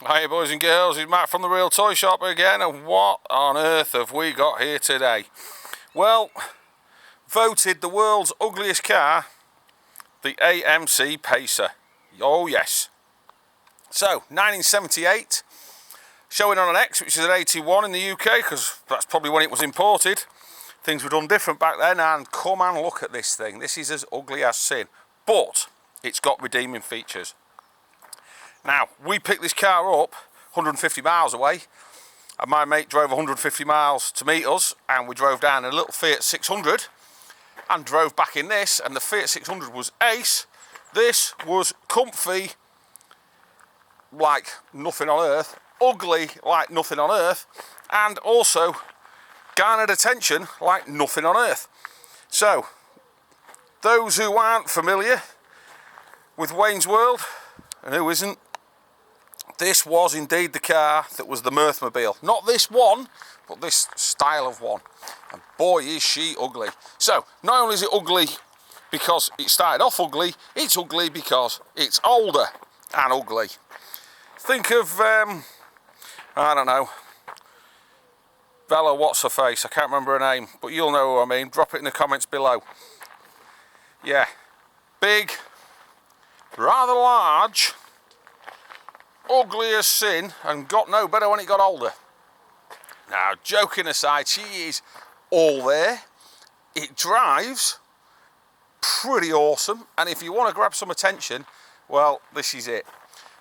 Hi boys and girls, it's Matt from the Real Toy Shop again, and what on earth have we got here today? Well, voted the world's ugliest car, the AMC Pacer. Oh yes. So, 1978, showing on an X, which is an 81 in the UK, because that's probably when it was imported. Things were done different back then, and come and look at this thing. This is as ugly as sin, but it's got redeeming features. Now, we picked this car up 150 miles away, and my mate drove 150 miles to meet us, and we drove down in a little Fiat 600 and drove back in this, and the Fiat 600 was ace. This was comfy like nothing on earth, ugly like nothing on earth, and also garnered attention like nothing on earth. So, those who aren't familiar with Wayne's World, and who isn't, this was indeed the car that was the Mirth Mobile. Not this one, but this style of one. And boy, is she ugly. So, not only is it ugly because it started off ugly, it's ugly because it's older and ugly. Think of, I don't know, Bella what's her face, I can't remember her name, but you'll know who I mean. Drop it in the comments below. Yeah, big, rather large, ugly as sin, and got no better when it got older. Now, joking aside, she is all there. It drives pretty awesome, and if you want to grab some attention, well, this is it.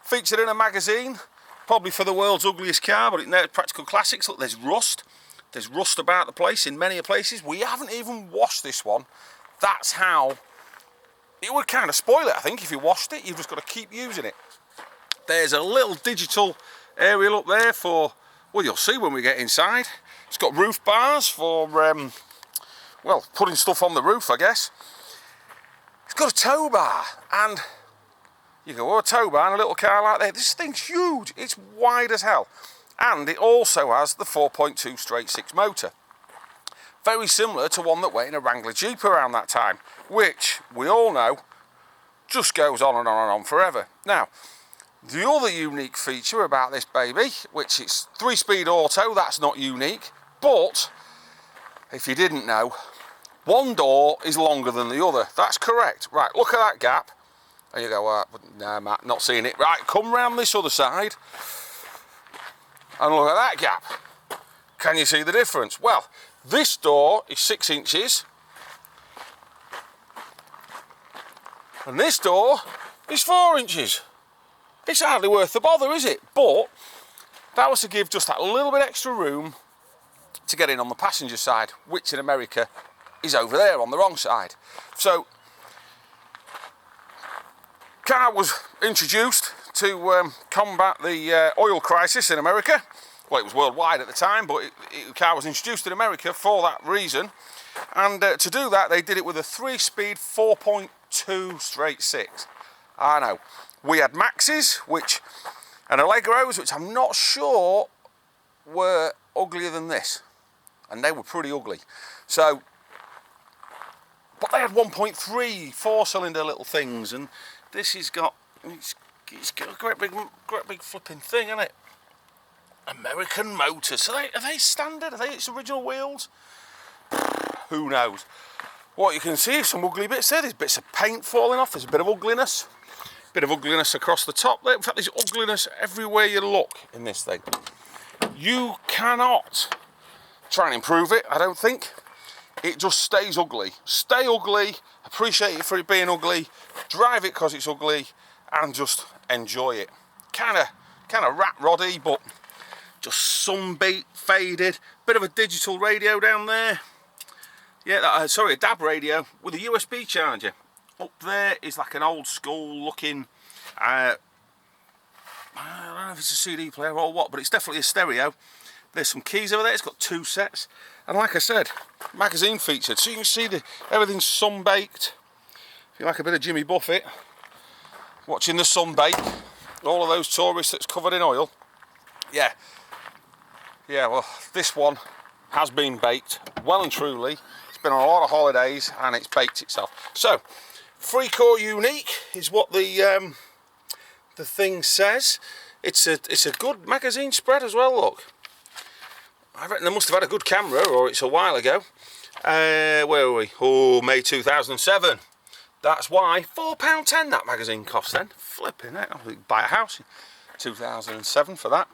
Featured in a magazine, probably for the world's ugliest car, but it's Practical Classics. Look, there's rust. There's rust about the place in many places. We haven't even washed this one. That's how it would kind of spoil it, I think, if you washed it. You've just got to keep using it. There's a little digital aerial up there for, well, you'll see when we get inside. It's got roof bars for, well, putting stuff on the roof, I guess. It's got a tow bar, and you go, oh, a tow bar and a little car like that. This thing's huge. It's wide as hell. And it also has the 4.2 straight 6 motor. Very similar to one that went in a Wrangler Jeep around that time, which we all know just goes on and on and on forever. Now, the other unique feature about this baby, which is 3-speed auto, that's not unique, but if you didn't know, one door is longer than the other. That's correct. Right, look at that gap. And you go, nah, Matt, not seeing it. Right, come round this other side and look at that gap. Can you see the difference? Well, this door is 6 inches and this door is 4 inches. It's hardly worth the bother, is it? But that was to give just that little bit extra room to get in on the passenger side, which in America is over there on the wrong side. So, car was introduced to combat the oil crisis in America. Well, it was worldwide at the time, but the car was introduced in America for that reason. And to do that, they did it with a 3-speed 4.2 straight 6. I know. We had Maxes, and Allegros, which I'm not sure were uglier than this. And they were pretty ugly. So, but they had 1.3 4-cylinder little things, and this has got, it's got a great big flipping thing, isn't it? American Motors. So are they standard? Are they its original wheels? Who knows? What you can see is some ugly bits there. There's bits of paint falling off. There's a bit of ugliness. Bit of ugliness across the top there. In fact, there's ugliness everywhere you look in this thing. You cannot try and improve it, I don't think. It just stays ugly. Stay ugly, appreciate it for it being ugly, drive it because it's ugly, and just enjoy it. Kind of rat roddy, but just sunbeat, faded. Bit of a digital radio down there. Yeah, sorry, a DAB radio with a USB charger. Up there is like an old school looking, I don't know if it's a CD player or what, but it's definitely a stereo. There's some keys over there. It's got 2 sets, and like I said, magazine featured, so you can see everything's sun-baked. If you like a bit of Jimmy Buffett watching the sun bake, all of those tourists that's covered in oil. Yeah, well, this one has been baked well and truly. It's been on a lot of holidays and it's baked itself. So, 3-core unique is what the thing says. It's a good magazine spread as well, look. I reckon they must have had a good camera, or it's a while ago. Where were we? Oh, May 2007. That's why £4.10 that magazine cost then. Flipping it, I could buy a house in 2007 for that.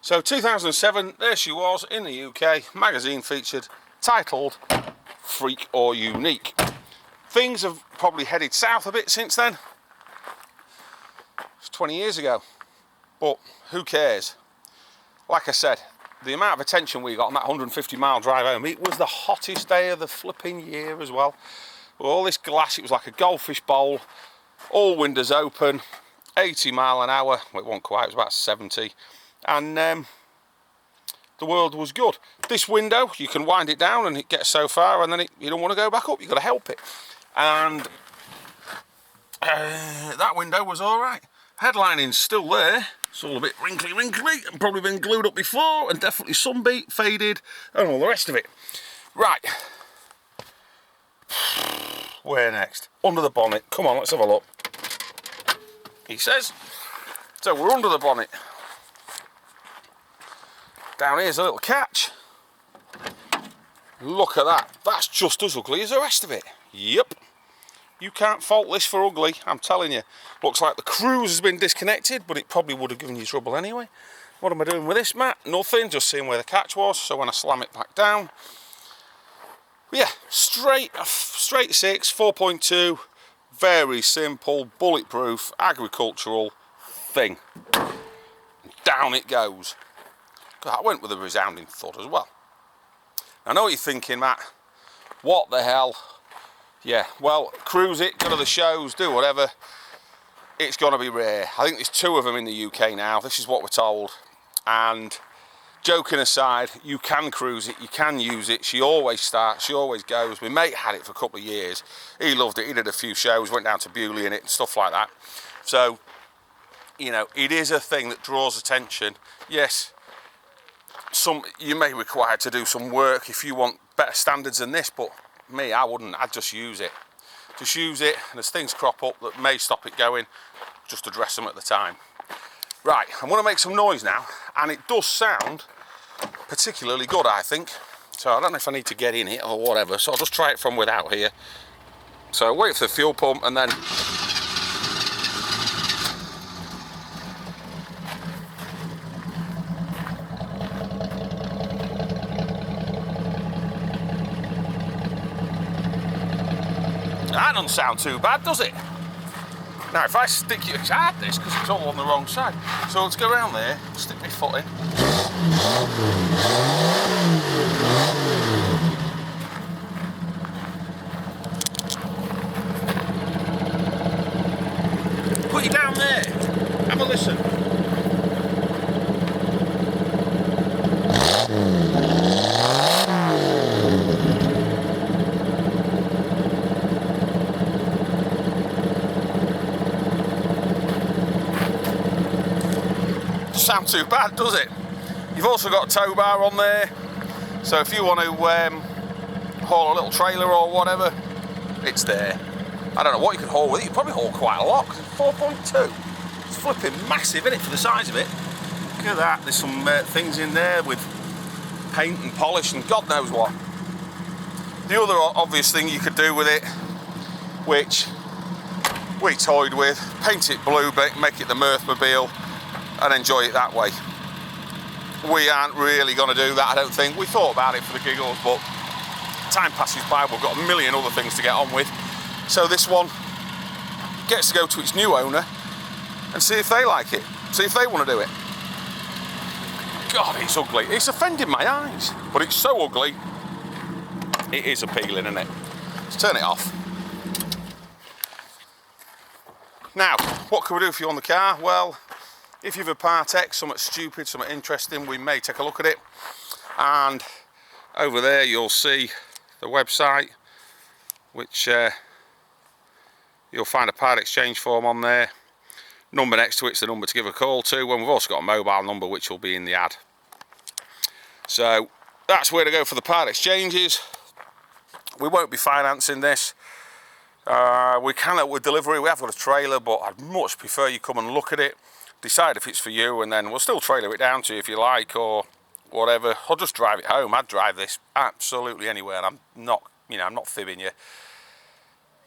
So 2007, there she was in the UK, magazine featured, titled Freak or Unique. Things have probably headed south a bit since then. It's 20 years ago, but who cares? Like I said, the amount of attention we got on that 150-mile drive home, it was the hottest day of the flipping year as well. With all this glass, it was like a goldfish bowl, all windows open, 80 mile an hour, well, it wasn't quite, it was about 70, and the world was good. This window, you can wind it down and it gets so far, and then you don't want to go back up, you've got to help it. And that window was all right. Headlining's still there. It's all a bit wrinkly, and probably been glued up before, and definitely sunbeat, faded, and all the rest of it. Right. Where next? Under the bonnet. Come on, let's have a look. He says. So we're under the bonnet. Down here's a little catch. Look at that. That's just as ugly as the rest of it. Yep. You can't fault this for ugly, I'm telling you. Looks like the cruise has been disconnected, but it probably would have given you trouble anyway. What am I doing with this, Matt? Nothing, just seeing where the catch was, so when I slam it back down. But yeah, straight 6, 4.2, very simple, bulletproof, agricultural thing. Down it goes. God, I went with a resounding thud as well. I know what you're thinking, Matt. What the hell? Yeah, well, cruise it, go to the shows, do whatever. It's going to be rare. I think there's 2 of them in the UK now. This is what we're told. And joking aside, you can cruise it, you can use it. She always starts, she always goes. My mate had it for a couple of years. He loved it. He did a few shows, went down to Bewley in it and stuff like that. So, you know, it is a thing that draws attention. Yes, you may be required to do some work if you want better standards than this, but me, I wouldn't. I'd just use it. Just use it, and as things crop up that may stop it going, just address them at the time. Right, I'm going to make some noise now, and it does sound particularly good, I think. So I don't know if I need to get in it or whatever, so I'll just try it from without here. So wait for the fuel pump, and then that doesn't sound too bad, does it? Now, if I stick it, it's hard this because it's all on the wrong side. So let's go around there, stick my foot in. Put it down there. Have a listen. Sound too bad, does it? You've also got a tow bar on there, so if you want to haul a little trailer or whatever, it's there. I don't know what you could haul with it. You probably haul quite a lot. 4.2. It's flipping massive, isn't it, for the size of it? Look at that. There's some things in there with paint and polish and God knows what. The other obvious thing you could do with it, which we toyed with, paint it blue, make it the Mirth Mobile, and enjoy it that way. We aren't really going to do that, I don't think. We thought about it for the giggles, but time passes by, we've got a million other things to get on with. So this one gets to go to its new owner and see if they like it, see if they want to do it. God, it's ugly. It's offending my eyes, but it's so ugly, it is appealing, isn't it? Let's turn it off. Now, what can we do for you on the car? Well, if you've a Part X, something stupid, something interesting, we may take a look at it. And over there you'll see the website, which you'll find a part exchange form on there. Number next to it's the number to give a call to, and we've also got a mobile number which will be in the ad. So that's where to go for the part exchanges. We won't be financing this. We can with delivery. We have got a trailer, but I'd much prefer you come and look at it. decide if it's for you, and then we'll still trailer it down to you if you like, or whatever, or just drive it home. I'd drive this absolutely anywhere, and I'm not, you know, I'm not fibbing you.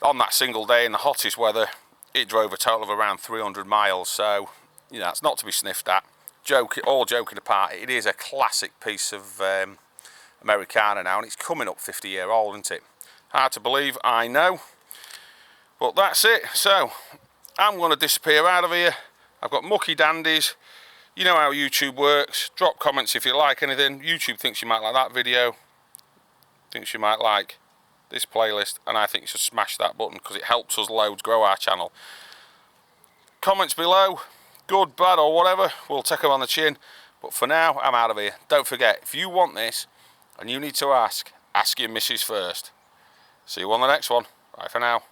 On that single day in the hottest weather, it drove a total of around 300 miles, so, you know, it's not to be sniffed at. All joking apart, it is a classic piece of Americana now, and it's coming up 50-year-old, isn't it? Hard to believe, I know, but that's it. So I'm going to disappear out of here. I've got mucky dandies. You know how YouTube works. Drop comments if you like anything. YouTube thinks you might like that video, thinks you might like this playlist, and I think you should smash that button because it helps us loads grow our channel. Comments below, good, bad, or whatever, we'll take them on the chin. But for now, I'm out of here. Don't forget, if you want this and you need to ask your missus first. See you on the next one. Bye for now.